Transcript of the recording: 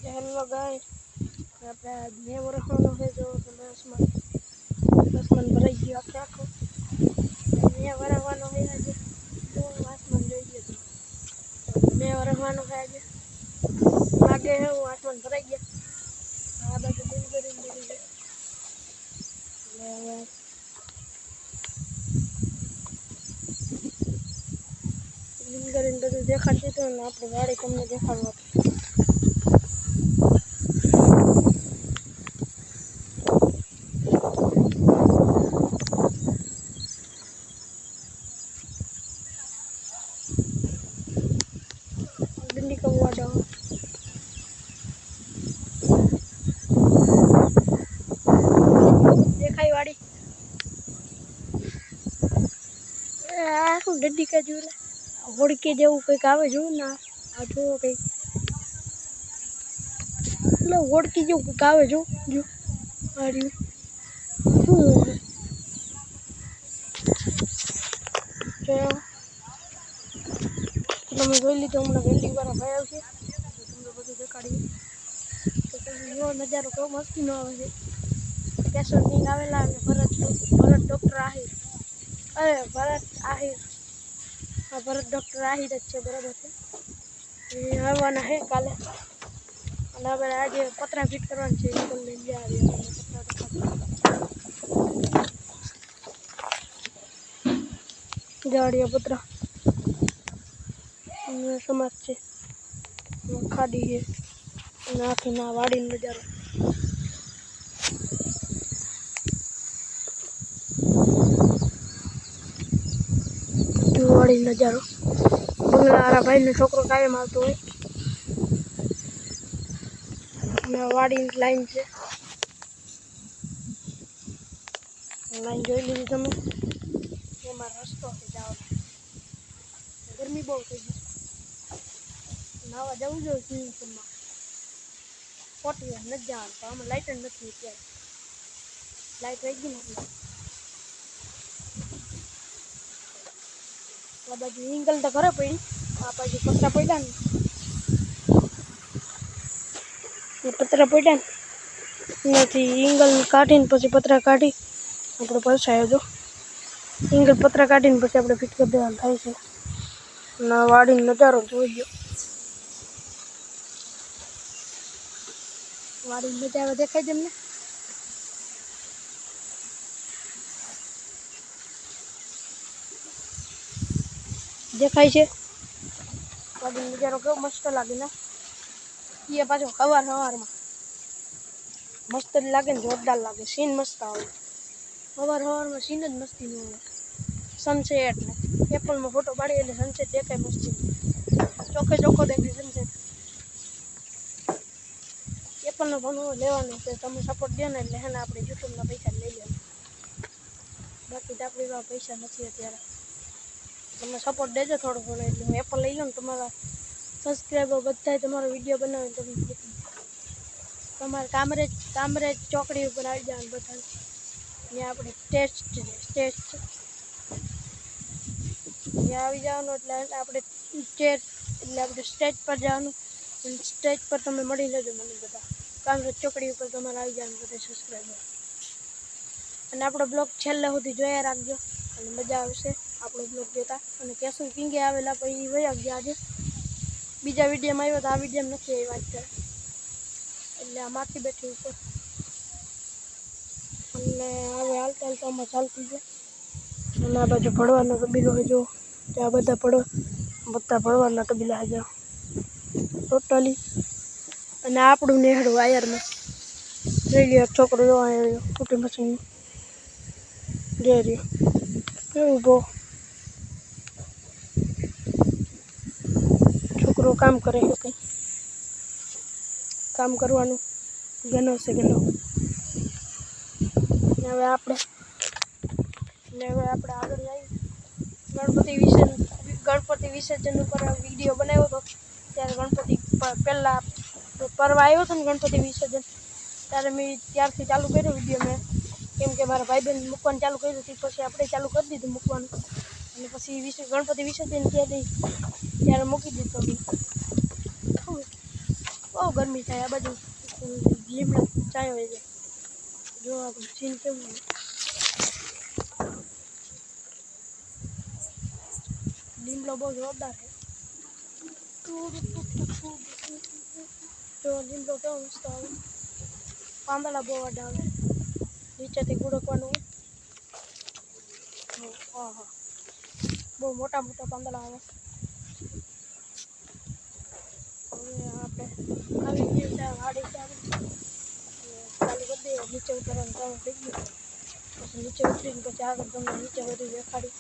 Hello guys, यहाँ पे आदमी और हम है जो आसमान आसमान भराई गया क्या को मैं वरवानो है आज तो आसमान જોઈ ગયો मैं वरवानो है आज लागे है वो आसमान भराई गया आ बाजू दिन કરી દીધી છે લે દિન કરીને બધું દેખાડતી તો ને આપણે ગાડી તમને દેખાડવા દિલ્હી કવા દો દેખાઈ વાડી આ શું ડડી કે જોલા હોડકે જેવું કંઈક આવે જો ના આ જો કંઈક એટલે હોડકી જેવું કંઈક આવે જો જો આ રહ્યું જો તમે જોઈ લીધું હમણાં વેલ્ડિંગ વાળા ભાઈ આવશે તમને બધું દેખાડીએ તો તમે જો નજારો કેવો મસ્તીનો આવે છે કેશોર કિંગ આવેલા અને ભરત ડૉક્ટર આહિર અરે ભરત આહિર હા ભરત ડૉક્ટર આહિર જ છે બરાબર છે એ આવવાના છે કાલે અને હવે આજે પતરા ફિટ કરવાનું છે એ તમને લઈ આવ્યા જાડિયા પતરા સમાજ છે ખાડી છે અને આખી ના વાડીનો નજારો વાડી નજારો બંગલાવાળા ભાઈનો છોકરો કાયમ આવતો હોય અને વાડીની લાઈન છે લાઈન જોઈ લીધી તમે એમાં રસ્તો છે જવાનો ગરમી બહુ થઈ ગઈ નાવા જવું જોઈએ સ્વિમિંગ પૂલમાં ખોટી વાર નથી જવાનું તો આમાં લાઇટ જ નથી અત્યારે લાઇટ રહી ગઈ નથી આ બાજુ ઇંગલ તો ઘરે પડી આ બાજુ પતરા પડ્યા ને પતરા પડ્યા ને એનાથી ઇંગલ કાઢીને પછી પતરા કાઢી આપણે પસાયો જો ઇંગલ પતરા કાઢીને પછી આપણે ફિટ કરી દેવાનું થાય છે અને વાડીનો નજારો જોઈ ગયો વાડીનો નજારો દેખાય તમને દેખાય છે વાડીનો નજારો કેવો મસ્ત લાગે ને એ પાછો સવારમાં મસ્ત જ લાગે ને જોરદાર લાગે સીન મસ્ત આવે સવારમાં સીન જ મસ્તીનો આવે સનસેટ ને એપલમાં ફોટો પાડી એટલે સનસેટ દેખાય મસ્તી ચોખ્ખે ચોખ્ખો દેખાય સનસેટ એપલનો ભણવો લેવાનો છે તમે સપોર્ટ દો ને એટલે હે ને આપણે યુટ્યુબના પૈસા લઈ લેવાનું બાકી તો આપણી પાસે પૈસા નથી અત્યારે તમે સપોર્ટ દેજો થોડો ઘણો એટલે હું એપલ લઈ લઉં ને તમારા સબસ્ક્રાઈબર બધાય તમારો વિડીયો બનાવીને તમે તમારે કામરેજ ચોકડી ઉપર આવી જવાનું બધા ત્યાં આપણે ટેસ્ટ ત્યાં આવી જવાનું એટલે આપણે સ્ટેજ પર જવાનું અને સ્ટેજ પર તમે મળી લેજો મને બધા કામરેજ ચોકડી ઉપર તમારે આવી જવાનું બધા સબસ્ક્રાઈબર અને આપણો બ્લોગ છેલ્લે સુધી જોયા રાખજો અને મજા આવશે આપણો બ્લોગ જોતા અને કેશોર કિંગે આવેલા પછી વયા ગયા આજે બીજા વિડીયોમાં આવ્યો તો આ વિડીયોમાં નથી એ વાત કરે એટલે આ માખી બેઠી ઉપર અને હવે હાલતા આમાં ચાલતી છે અને આ બાજુ ભણવાનો તબીલો હોય જો ત્યાં બધા ભણવાના તબીલા હજુ ટોટલી અને આપણું નેહડું વાયરમાં જોઈ લ્યો છોકરો જોવા આવ્યો કુટી મશીન જોઈ રહ્યો કેવું બહુ છોકરો કામ કરે છે કંઈ કામ કરવાનું ગનો છે ગનો હવે આપણે આગળ જઈએ ગણપતિ વિસર્જન ઉપર વિડીયો બનાવ્યો હતો ત્યારે ગણપતિ પહેલાં પર્વ આવ્યો હતો ને ગણપતિ વિસર્જન ત્યારે મેં ત્યારથી ચાલુ કર્યો વિડીયો મેં કેમ કે મારા ભાઈબેન મૂકવાનું ચાલુ કર્યું હતું પછી આપણે ચાલુ કરી દીધું મૂકવાનું અને પછી ગણપતિ વિસર્જન ત્યારે મૂકી દીધું બહુ ગરમી થાય આ બાજુ લીમડા ચાયો હોય છે જો આપણું સીન કેવું હોય. લીમડો બહુ જોરદાર છે જો લીમડો કેવો મસ્ત આવે પાંદડા બહુ વાડા આવે નીચેથી ગુડકવાનું હા બહુ મોટા મોટા પાંદડા આવે. હવે આપણે આવી ગયું છે વાડી છે આપણે ચાલુ કરી દઈએ નીચે ઉતરવાનું કામ થઈ ગયું પછી નીચે ઉતરીને પછી આગળ તમને નીચે બધું દેખાડી